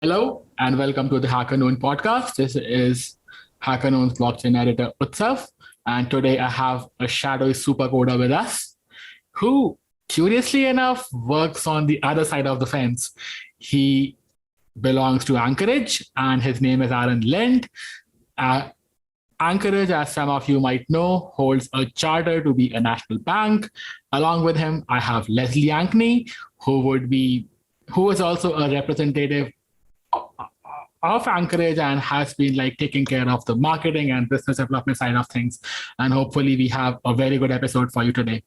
Hello and welcome to the HackerNoon Podcast. This is HackerNoon's blockchain editor Utsav, and today I have a shadowy supercoder with us who, curiously enough, works on the other side of the fence. He belongs to Anchorage and his name is Aaron Lint. Anchorage, as some of you might know, holds a charter to be a national bank. Along with him, I have Leslie Ankney, who is also a representative of Anchorage and has been taking care of the marketing and business development side of things. And hopefully we have a very good episode for you today.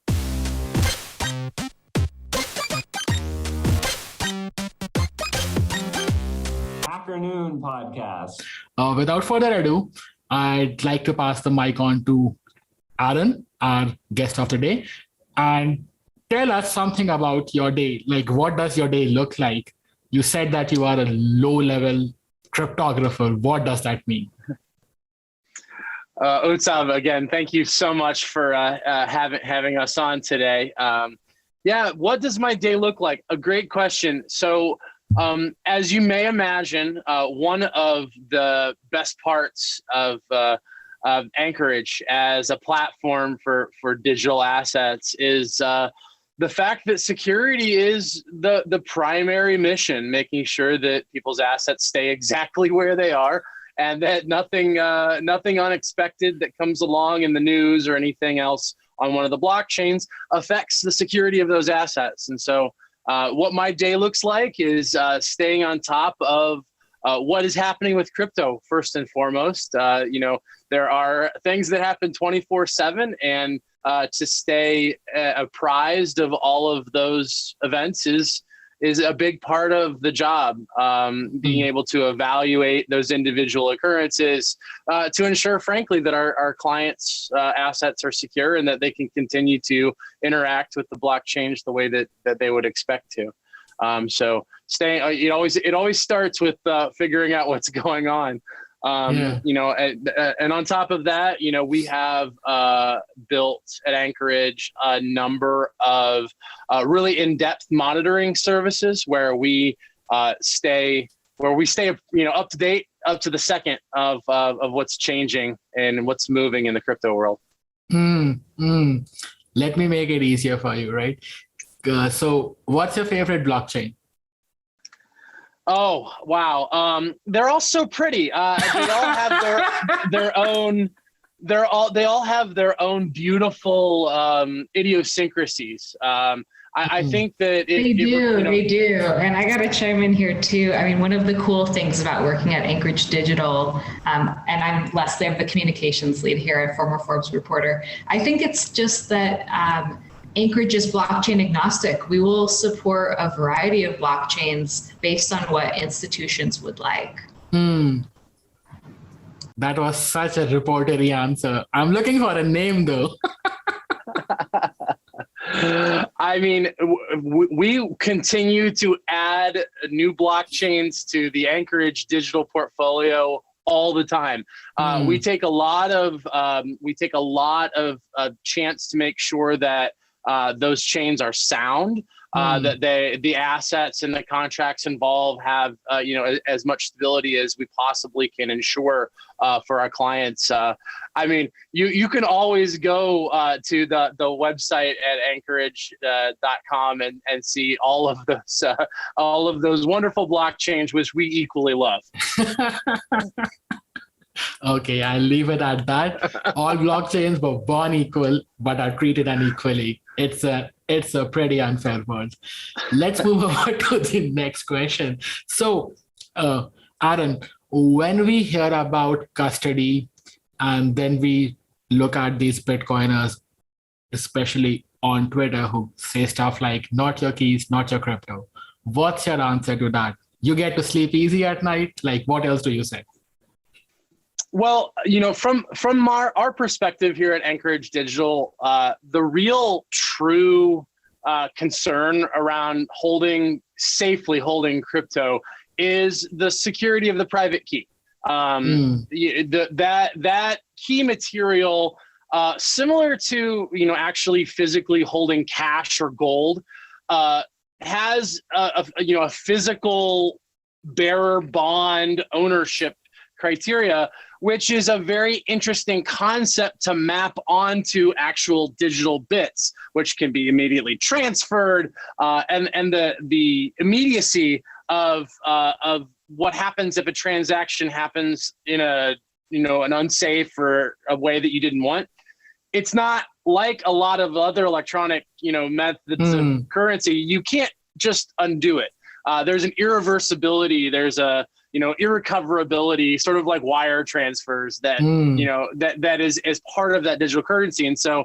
HackerNoon Podcast. Without further ado, I'd like to pass the mic on to Aaron, our guest of the day, and tell us something about your day. What does your day look like? You said that you are a low-level cryptographer. What does that mean? Utsav, again, thank you so much for having us on today. What does my day look like? A great question. So, as you may imagine, one of the best parts of Anchorage as a platform for digital assets is the fact that security is the primary mission, making sure that people's assets stay exactly where they are and that nothing unexpected that comes along in the news or anything else on one of the blockchains affects the security of those assets. And so what my day looks like is staying on top of what is happening with crypto, first and foremost. There are things that happen 24/7, and to stay apprised of all of those events is a big part of the job. Being able to evaluate those individual occurrences to ensure, frankly, that our clients' assets are secure and that they can continue to interact with the blockchain the way that they would expect to. So staying, it always starts with figuring out what's going on. And on top of that, we have built at Anchorage a number of really in-depth monitoring services where we stay up to date, up to the second of what's changing and what's moving in the crypto world. Let me make it easier for you, right? So what's your favorite blockchain? Oh, wow. They're all so pretty. They all have their own, they all have their own beautiful idiosyncrasies. I think that they do. And I got to chime in here too. I mean, one of the cool things about working at Anchorage Digital, and I'm Leslie, I'm the communications lead here, a former Forbes reporter. I think it's just that Anchorage is blockchain agnostic. We will support a variety of blockchains based on what institutions would like. That was such a reportery answer. I'm looking for a name though. I mean, we continue to add new blockchains to the Anchorage Digital portfolio all the time. We take a lot of chance to make sure that those chains are sound, that the assets and the contracts involved have as much stability as we possibly can ensure for our clients. I mean, you can always go to the website at Anchorage.com and see all of those wonderful blockchains, which we equally love. Okay, I'll leave it at that. All blockchains were born equal, but are treated unequally. It's a pretty unfair world. Let's move over to the next question. So, Aaron, when we hear about custody and then we look at these Bitcoiners, especially on Twitter, who say stuff like, not your keys, not your crypto. What's your answer to that? You get to sleep easy at night? What else do you say? Well, from our perspective here at Anchorage Digital, the real true concern around safely holding crypto is the security of the private key. That key material, similar to actually physically holding cash or gold, has a physical bearer bond ownership criteria, which is a very interesting concept to map onto actual digital bits, which can be immediately transferred, and the immediacy of what happens if a transaction happens in an unsafe or a way that you didn't want. It's not like a lot of other electronic methods of currency. You can't just undo it. There's an irreversibility. There's a irrecoverability, sort of like wire transfers that that is part of that digital currency. And so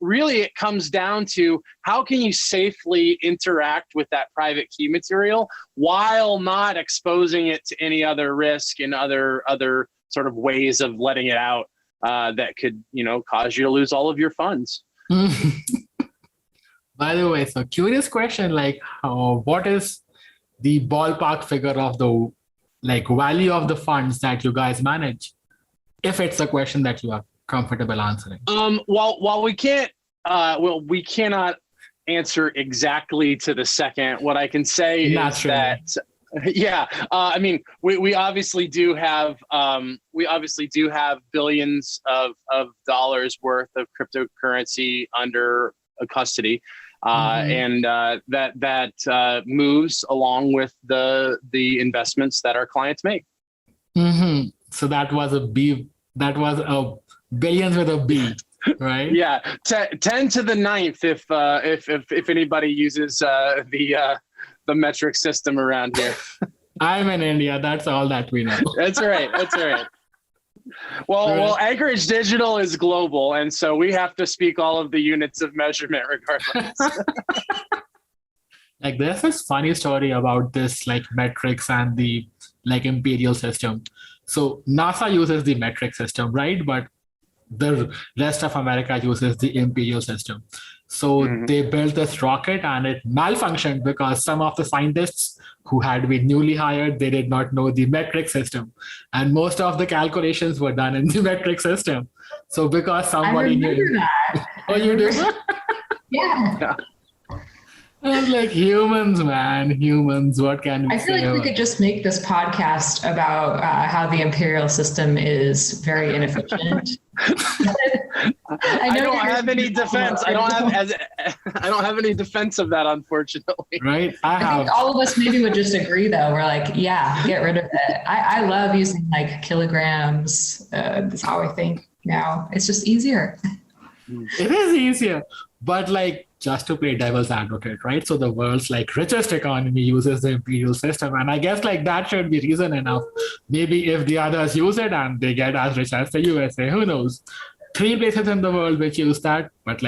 really it comes down to how can you safely interact with that private key material while not exposing it to any other risk and other sort of ways of letting it out that could cause you to lose all of your funds. By the way, so curious question, like what is the ballpark figure of the value of the funds that you guys manage, if it's a question that you are comfortable answering? While we cannot answer exactly to the second, what I can say is that I mean, we obviously do have billions of dollars worth of cryptocurrency under custody. And that moves along with the investments that our clients make. So that was a billions with a B, right? Yeah, 10 to the ninth if anybody uses the metric system around here. I'm in India. That's all that we know. That's right. Well, Anchorage Digital is global, and so we have to speak all of the units of measurement regardless. There's this funny story about this metrics and the imperial system. So NASA uses the metric system, right? But the rest of America uses the imperial system. So they built this rocket and it malfunctioned because some of the scientists who had been newly hired, they did not know the metric system. And most of the calculations were done in the metric system. So because somebody knew that. Oh, you do? Yeah. I was like, humans, what can we I feel say? like we could just make this podcast about how the imperial system is very inefficient. I don't have any defense. I don't have any defense of that, unfortunately. Right? I think all of us maybe would just agree, though. We're like, yeah, get rid of it. I love using kilograms. That's how I think now. It's just easier. It is easier, but just to play devil's advocate, right? So the world's richest economy uses the imperial system, and I guess that should be reason enough. Maybe if the others use it and they get as rich as the USA, who knows? 3 places in the world which use that, but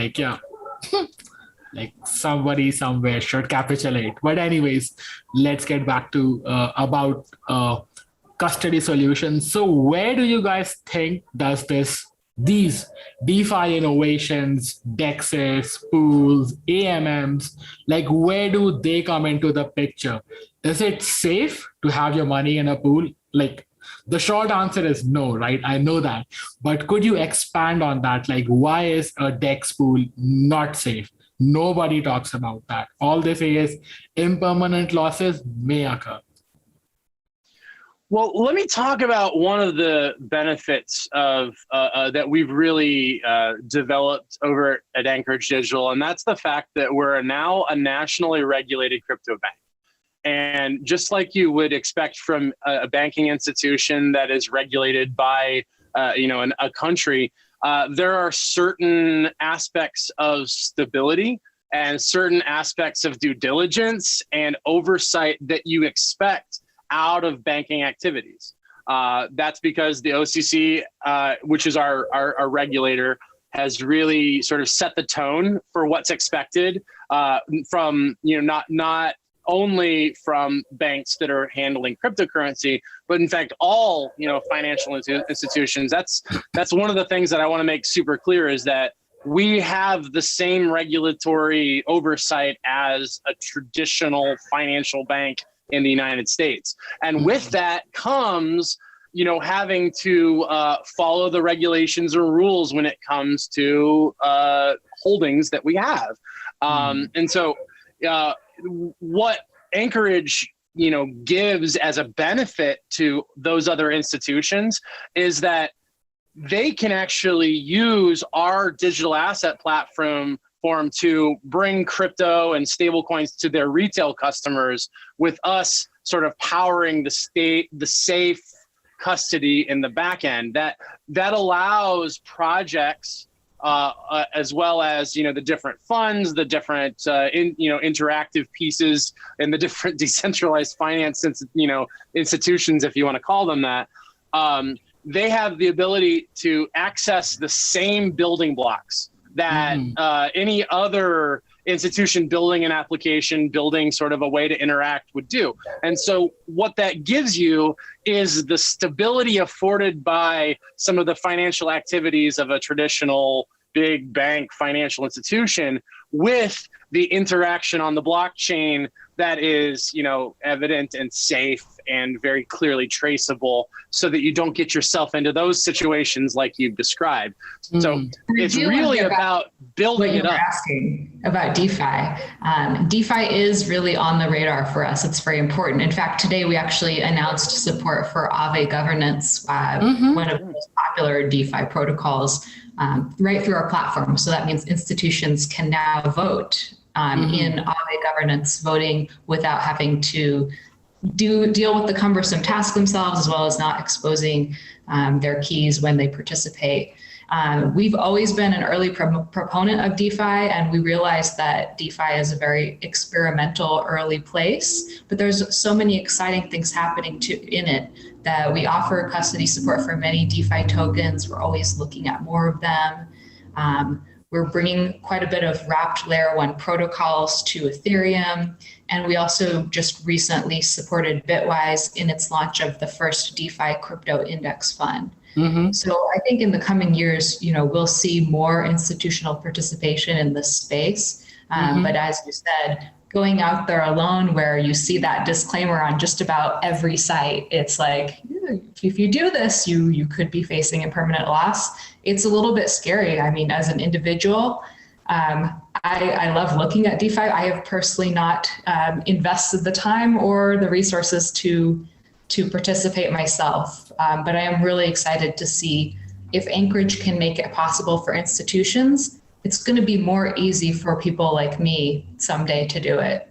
somebody somewhere should capitulate. But anyways, let's get back to about custody solutions. So where do you guys think does these DeFi innovations, DEXs, pools, AMMs, where do they come into the picture? Is it safe to have your money in a pool? The short answer is no, right? I know that. But could you expand on that? Why is a DEX pool not safe? Nobody talks about that. All they say is impermanent losses may occur. Well, let me talk about one of the benefits of that we've really developed over at Anchorage Digital, and that's the fact that we're now a nationally regulated crypto bank. And just like you would expect from a banking institution that is regulated by a country, there are certain aspects of stability and certain aspects of due diligence and oversight that you expect out of banking activities. That's because the OCC, which is our regulator, has really sort of set the tone for what's expected from not only from banks that are handling cryptocurrency, but in fact all financial institutions. That's one of the things that I want to make super clear is that we have the same regulatory oversight as a traditional financial bank in the United States. And with that comes, having to follow the regulations or rules when it comes to holdings that we have. And so what Anchorage gives as a benefit to those other institutions is that they can actually use our digital asset platform to bring crypto and stable coins to their retail customers, with us sort of powering the safe custody in the back end. That allows projects as well as the different funds, the different interactive pieces, and the different decentralized finance institutions, if you want to call them that. They have the ability to access the same building blocks that any other institution building an application, building sort of a way to interact would do. And so what that gives you is the stability afforded by some of the financial activities of a traditional big bank financial institution, with the interaction on the blockchain that is, evident and safe and very clearly traceable, so that you don't get yourself into those situations like you've described. So it's really about building it up. Asking about DeFi. DeFi is really on the radar for us. It's very important. In fact, today we actually announced support for Aave governance, one of the most popular DeFi protocols, right through our platform. So that means institutions can now vote in Aave governance, voting without having to deal with the cumbersome task themselves, as well as not exposing their keys when they participate. We've always been an early proponent of DeFi, and we realized that DeFi is a very experimental early place, but there's so many exciting things happening in it that we offer custody support for many DeFi tokens. We're always looking at more of them. We're bringing quite a bit of wrapped layer 1 protocols to Ethereum. And we also just recently supported Bitwise in its launch of the first DeFi crypto index fund. So I think in the coming years, we'll see more institutional participation in this space. But as you said, going out there alone, where you see that disclaimer on just about every site, it's like, if you do this, you could be facing a permanent loss. It's a little bit scary. I mean, as an individual, I love looking at DeFi. I have personally not invested the time or the resources to participate myself. But I am really excited to see if Anchorage can make it possible for institutions. It's going to be more easy for people like me someday to do it.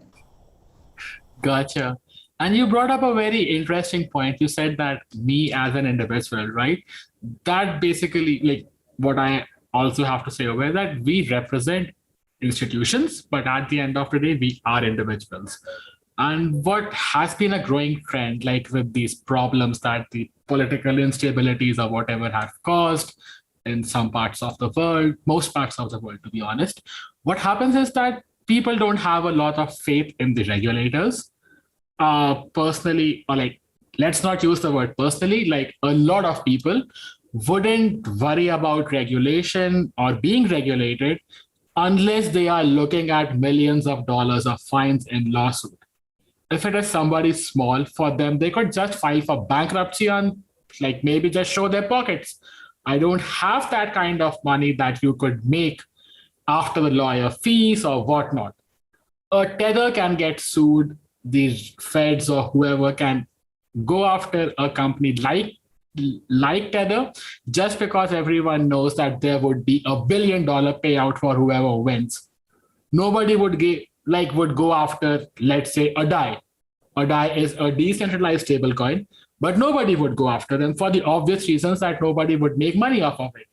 Gotcha. And you brought up a very interesting point. You said that me as an individual, right? That basically, like, what I also have to say over is that we represent institutions, but at the end of the day, we are individuals. And what has been a growing trend, like with these problems that the political instabilities or whatever have caused in some parts of the world, most parts of the world, to be honest, what happens is that people don't have a lot of faith in the regulators. Personally, or like, let's not use the word personally, like a lot of people wouldn't worry about regulation or being regulated unless they are looking at millions of dollars of fines in lawsuit. If it is somebody small, for them, they could just file for bankruptcy and like maybe just show their pockets. I don't have that kind of money that you could make after the lawyer fees or whatnot. A tether can get sued. The feds or whoever can go after a company like Tether, just because everyone knows that there would be $1 billion payout for whoever wins. Nobody would go after, let's say, a DAI. A DAI is a decentralized stablecoin, but nobody would go after them for the obvious reasons that nobody would make money off of it.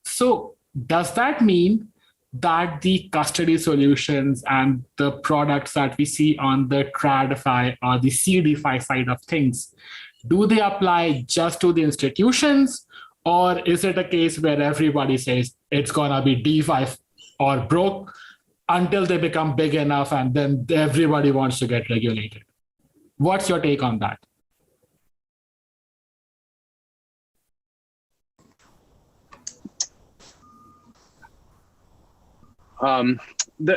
So does that mean that the custody solutions and the products that we see on the TradFi or the CDFi side of things, do they apply just to the institutions, or is it a case where everybody says it's gonna be DeFi or broke until they become big enough and then everybody wants to get regulated? What's your take on that?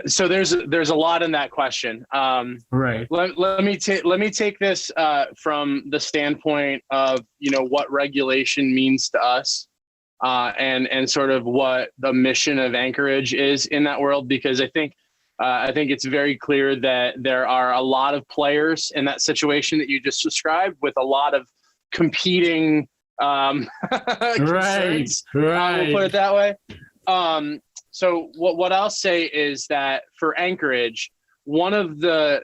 So there's a lot in that question. Right. Let me take this from the standpoint of what regulation means to us, and sort of what the mission of Anchorage is in that world, because I think I think it's very clear that there are a lot of players in that situation that you just described with a lot of competing concerns. Right. We'll put it that way. So what I'll say is that for Anchorage, one of the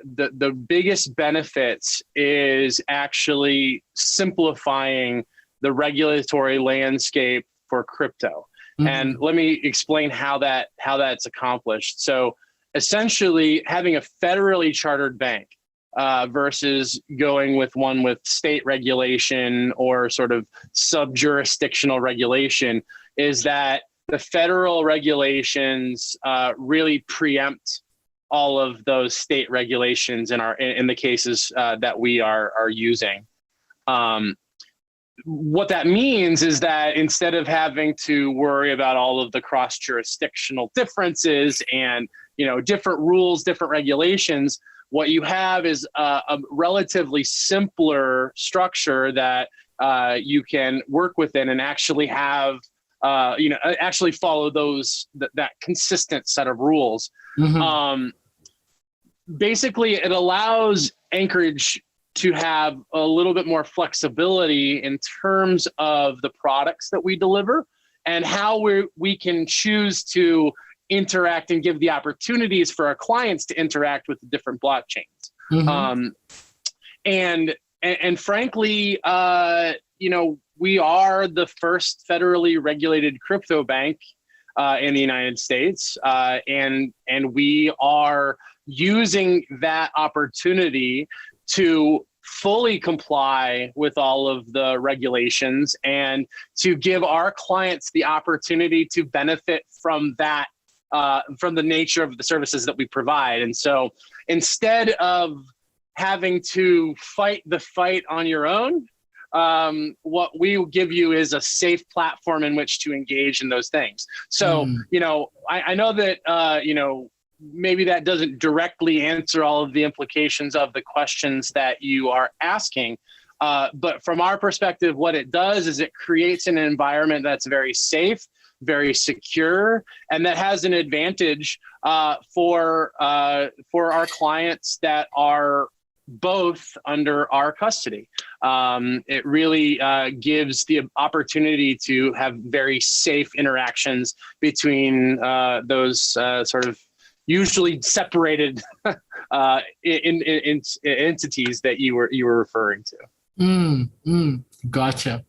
biggest benefits is actually simplifying the regulatory landscape for crypto. Mm-hmm. And let me explain how that's accomplished. So essentially having a federally chartered bank versus going with one with state regulation or sort of sub-jurisdictional regulation is that the federal regulations really preempt all of those state regulations in the cases that we are using. What that means is that instead of having to worry about all of the cross-jurisdictional differences and different rules, different regulations, what you have is a relatively simpler structure that you can work within and actually have actually follow that consistent set of rules. Mm-hmm. Basically, it allows Anchorage to have a little bit more flexibility in terms of the products that we deliver and how we can choose to interact and give the opportunities for our clients to interact with the different blockchains. Mm-hmm. And frankly, we are the first federally regulated crypto bank in the United States, and we are using that opportunity to fully comply with all of the regulations and to give our clients the opportunity to benefit from that, from the nature of the services that we provide. And so instead of having to fight the fight on your own, what we will give you is a safe platform in which to engage in those things. So, I know that, maybe that doesn't directly answer all of the implications of the questions that you are asking. But from our perspective, what it does is it creates an environment that's very safe, very secure, and that has an advantage for our clients that are both under our custody. It really gives the opportunity to have very safe interactions between those sort of usually separated in entities that you were referring to. Gotcha.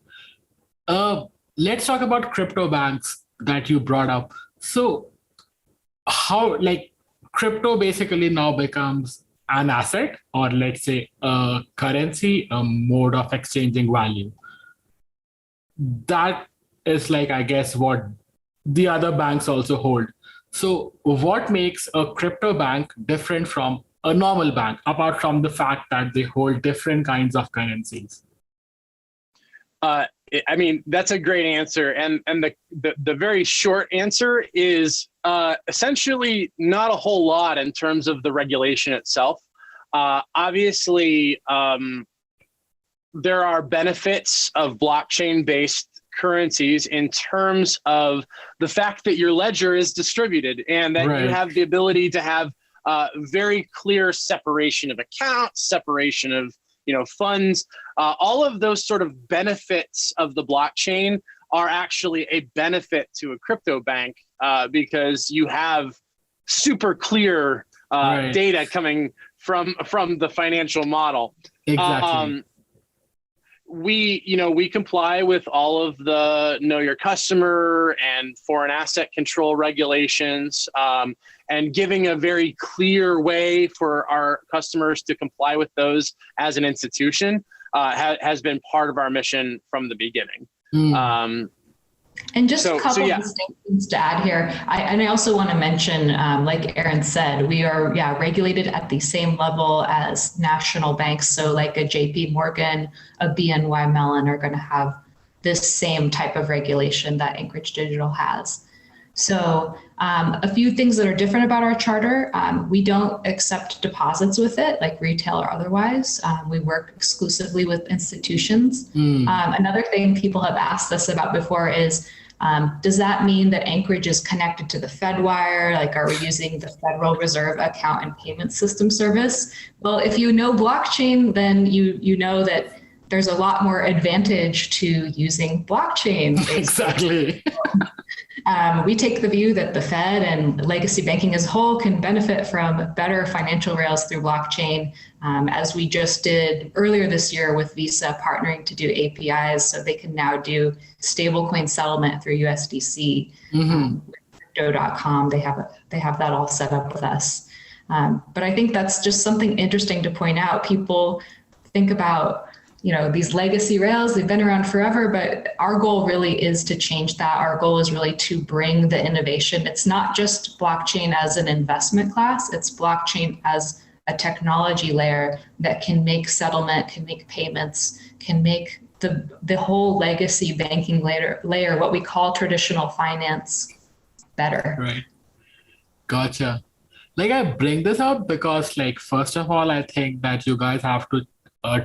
Let's talk about crypto banks that you brought up. So how crypto basically now becomes an asset, or let's say a currency, a mode of exchanging value. That is I guess what the other banks also hold. So what makes a crypto bank different from a normal bank, apart from the fact that they hold different kinds of currencies? That's a great answer. And the very short answer is essentially not a whole lot in terms of the regulation itself. Obviously, there are benefits of blockchain-based currencies in terms of the fact that your ledger is distributed and that you have the ability to have very clear separation of accounts, separation of funds. All of those sort of benefits of the blockchain are actually a benefit to a crypto bank because you have super clear data coming from the financial model. Exactly. We comply with all of the know your customer and foreign asset control regulations, and giving a very clear way for our customers to comply with those as an institution has been part of our mission from the beginning. And just a couple of distinctions to add here. I also want to mention, like Aaron said, we are regulated at the same level as national banks. So like a JP Morgan, a BNY Mellon are going to have this same type of regulation that Anchorage Digital has. So a few things that are different about our charter, we don't accept deposits with it, like retail or otherwise. We work exclusively with institutions. Another thing people have asked us about before is Does that mean that Anchorage is connected to the Fedwire? Like, are we using the Federal Reserve Account and Payment System Service? Well, if you know blockchain, then you know that there's a lot more advantage to using blockchain. Exactly. We take the view that the Fed and legacy banking as a whole can benefit from better financial rails through blockchain, as we just did earlier this year with Visa partnering to do APIs, so they can now do stablecoin settlement through USDC. With Crypto.com, they have that all set up with us. But I think that's just something interesting to point out. People think about, these legacy rails, they've been around forever, but our goal really is to change that. Our goal is really to bring the innovation. It's not just blockchain as an investment class, it's blockchain as a technology layer that can make settlement, can make payments, can make the whole legacy banking layer, what we call traditional finance, better. Right. Gotcha. I bring this up because, first of all, I think that you guys have to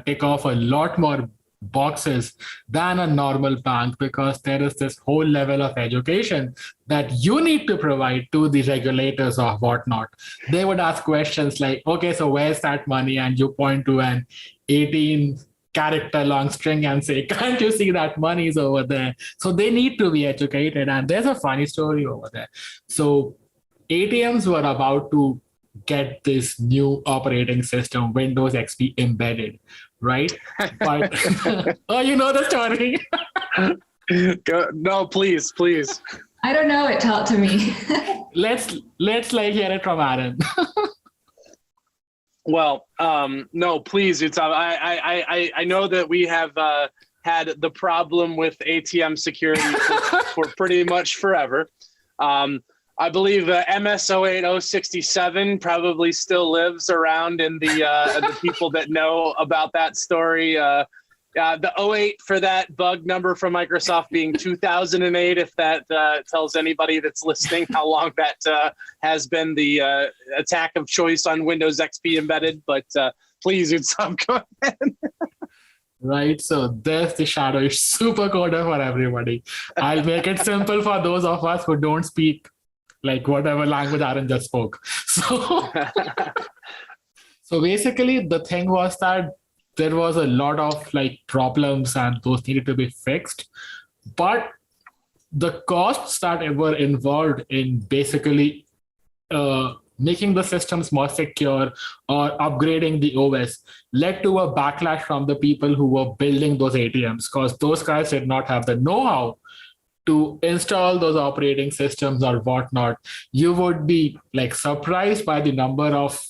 tick off a lot more boxes than a normal bank, because there is this whole level of education that you need to provide to the regulators or whatnot. They would ask questions like, okay, so where's that money? And you point to an 18-character long string and say, can't you see that money's over there? So they need to be educated. And there's a funny story over there. So ATMs were about to get this new operating system, Windows XP embedded, right? But oh, you know the story. No, please. I don't know it. Tell it to me. Let's hear it from Aaron. Well, no, please. It's I know that we have had the problem with ATM security for pretty much forever. I believe MS-08067 probably still lives around in the people that know about that story. The 08 for that bug number from Microsoft being 2008, if that tells anybody that's listening how long that has been the attack of choice on Windows XP embedded. But please, Utsav, go ahead. Right, so there's the shadow supercoder for everybody. I'll make it simple for those of us who don't speak whatever language Aaron just spoke. So basically the thing was that there was a lot of problems and those needed to be fixed. But the costs that were involved in basically making the systems more secure or upgrading the OS led to a backlash from the people who were building those ATMs, because those guys did not have the know-how to install those operating systems or whatnot. You would be surprised by the number of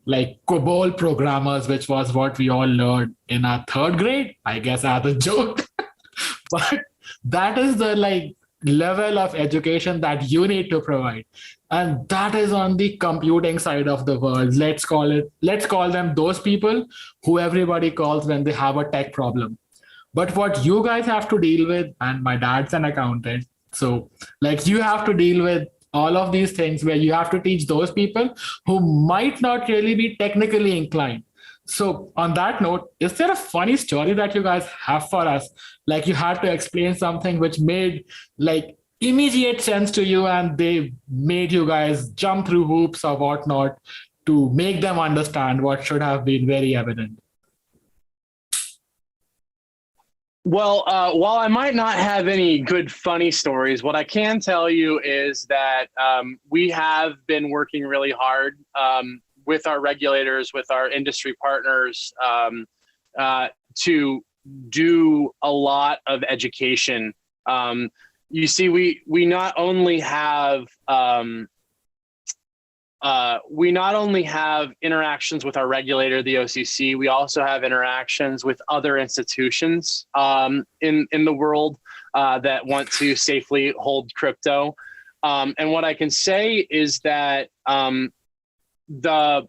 COBOL programmers, which was what we all learned in our third grade, I guess, as a joke. But that is the level of education that you need to provide. And that is on the computing side of the world. Let's call them those people who everybody calls when they have a tech problem. But what you guys have to deal with, and my dad's an accountant, so you have to deal with all of these things where you have to teach those people who might not really be technically inclined. So on that note, is there a funny story that you guys have for us? You had to explain something which made immediate sense to you and they made you guys jump through hoops or whatnot to make them understand what should have been very evident. Well, while I might not have any good funny stories, what I can tell you is that we have been working really hard with our regulators, with our industry partners, to do a lot of education. You see, we not only have interactions with our regulator, the OCC, we also have interactions with other institutions in the world that want to safely hold crypto. And what I can say is that the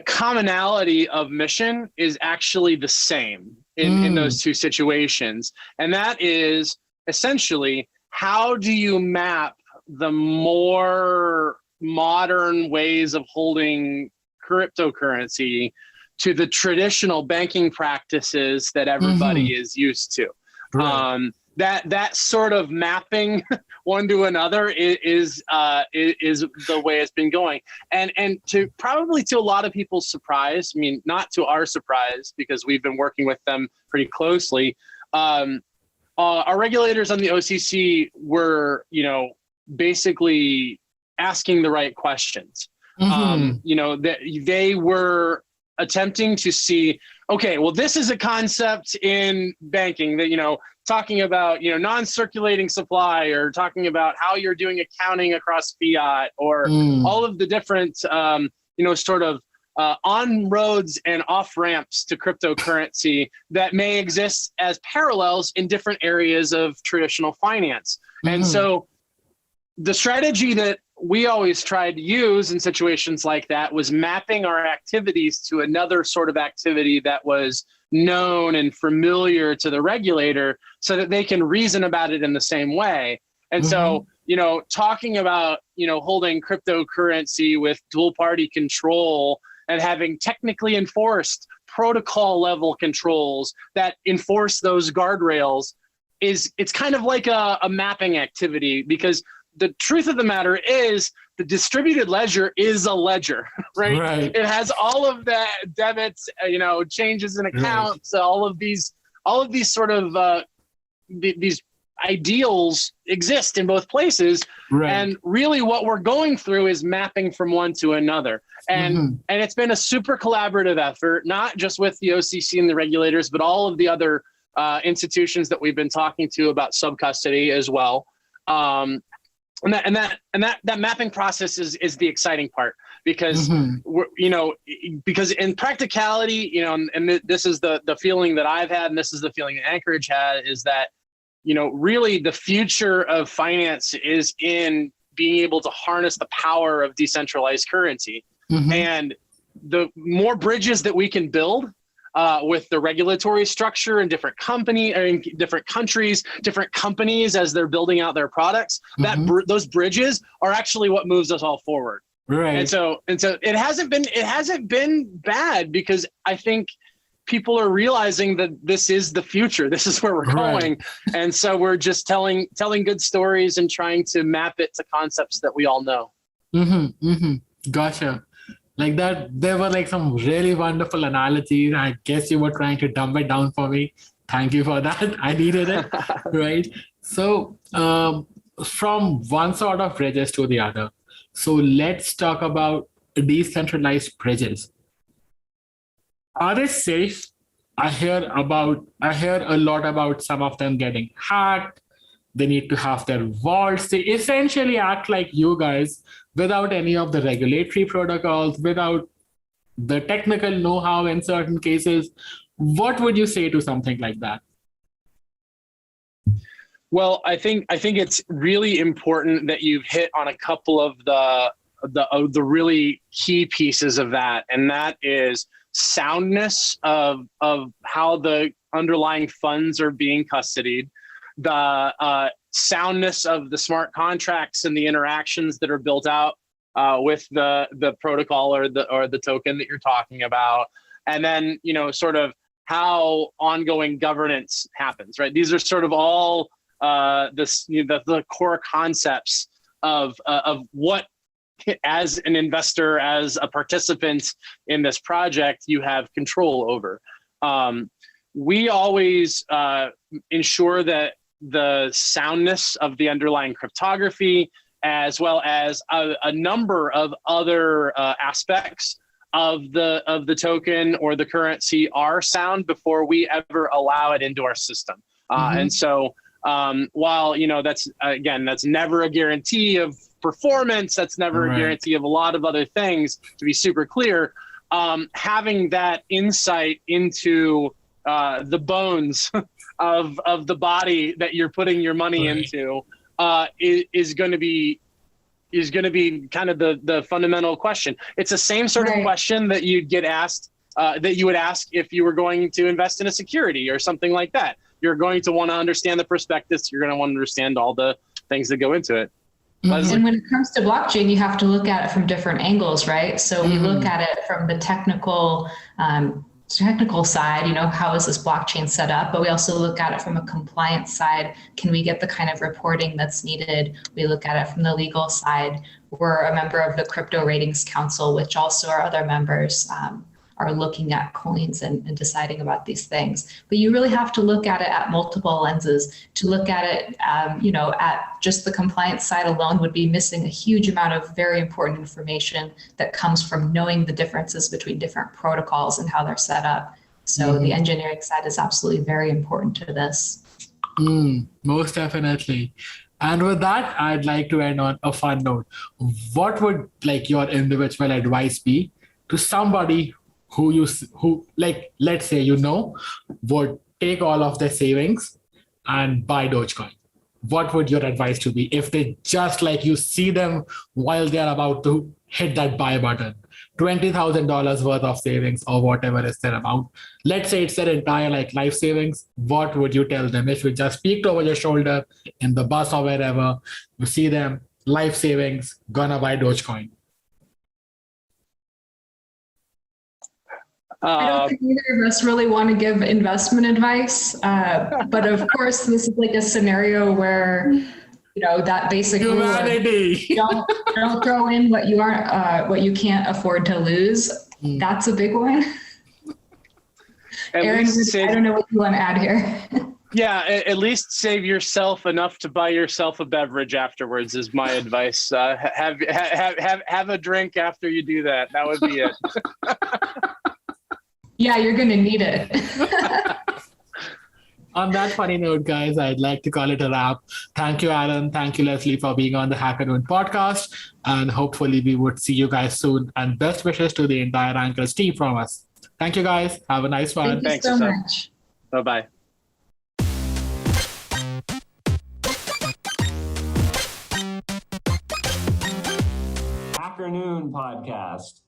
commonality of mission is actually the same in those two situations. And that is essentially, how do you map the more modern ways of holding cryptocurrency to the traditional banking practices that everybody is used to? Right. that sort of mapping one to another is the way it's been going. And to probably to a lot of people's surprise, I mean, not to our surprise, because we've been working with them pretty closely. Our regulators on the OCC were, basically asking the right questions. That they were attempting to see, okay, well, this is a concept in banking that, talking about, non-circulating supply, or talking about how you're doing accounting across fiat, or all of the different, sort of on-roads and off-ramps to cryptocurrency that may exist as parallels in different areas of traditional finance. And so the strategy that we always tried to use in situations like that was mapping our activities to another sort of activity that was known and familiar to the regulator, so that they can reason about it in the same way. And so, talking about, holding cryptocurrency with dual party control and having technically enforced protocol level controls that enforce those guardrails it's kind of like a mapping activity, because the truth of the matter is the distributed ledger is a ledger, right? It has all of the debits, changes in accounts, all of these sort of these ideals exist in both places. And really what we're going through is mapping from one to another. And it's been a super collaborative effort, not just with the OCC and the regulators, but all of the other institutions that we've been talking to about sub-custody as well. And that mapping process is the exciting part, because because in practicality, and this is the feeling that I've had, and this is the feeling that Anchorage had, is that really the future of finance is in being able to harness the power of decentralized currency, and the more bridges that we can build with the regulatory structure in different different countries, different companies as they're building out their products, those bridges are actually what moves us all forward. And so it hasn't been bad, because I think people are realizing that this is the future. This is where we're going. And so we're just telling good stories and trying to map it to concepts that we all know. Gotcha. Like that, there were like some really wonderful analogies. I guess you were trying to dumb it down for me. Thank you for that. I needed it. Right. So from one sort of bridges to the other. So let's talk about decentralized bridges. Are they safe? I hear a lot about some of them getting hacked. They need to have their vaults. They essentially act like you guys, without any of the regulatory protocols, without the technical know-how in certain cases. What would you say to something like that? Well, I think it's really important that you've hit on a couple of the really key pieces of that, and that is soundness of how the underlying funds are being custodied, the soundness of the smart contracts and the interactions that are built out with the protocol or the token that you're talking about, and then sort of how ongoing governance happens. Right, these are sort of all the core concepts of what, as an investor, as a participant in this project, you have control over. We always ensure that the soundness of the underlying cryptography, as well as a number of other aspects of the token or the currency are sound before we ever allow it into our system. And so while that's never a guarantee of performance, that's never a guarantee of a lot of other things, to be super clear, having that insight into the bones of the body that you're putting your money into is going to be kind of the fundamental question. It's the same sort of question that you'd get asked, that you would ask if you were going to invest in a security or something like that. You're going to want to understand the prospectus. You're going to want to understand all the things that go into it. And when it comes to blockchain, you have to look at it from different angles, right? So we look at it from the technical technical side, how is this blockchain set up? But we also look at it from a compliance side. Can we get the kind of reporting that's needed? We look at it from the legal side. We're a member of the Crypto Ratings Council, which also our other members are looking at coins and deciding about these things. But you really have to look at it at multiple lenses. To look at it, at just the compliance side alone would be missing a huge amount of very important information that comes from knowing the differences between different protocols and how they're set up. So the engineering side is absolutely very important to this. Most definitely. And with that, I'd like to end on a fun note. What would your individual advice be to somebody who let's say would take all of their savings and buy Dogecoin? What would your advice to be if they just you see them while they're about to hit that buy button? $20,000 worth of savings or whatever is their amount. Let's say it's their entire life savings. What would you tell them if you just peeked over your shoulder in the bus or wherever, you see them, life savings, gonna buy Dogecoin? I don't think either of us really want to give investment advice, but of course, this is a scenario where that basic humanity. Rule of don't throw in what you can't afford to lose. That's a big one. Aaron, I don't know what you want to add here. Yeah, at least save yourself enough to buy yourself a beverage afterwards is my advice. Have a drink after you do that. That would be it. Yeah, you're going to need it. On that funny note, guys, I'd like to call it a wrap. Thank you, Aaron. Thank you, Leslie, for being on the HackerNoon podcast. And hopefully we would see you guys soon. And best wishes to the entire Anchorage team from us. Thank you, guys. Have a nice one. Thanks so much. Bye-bye. HackerNoon Podcast.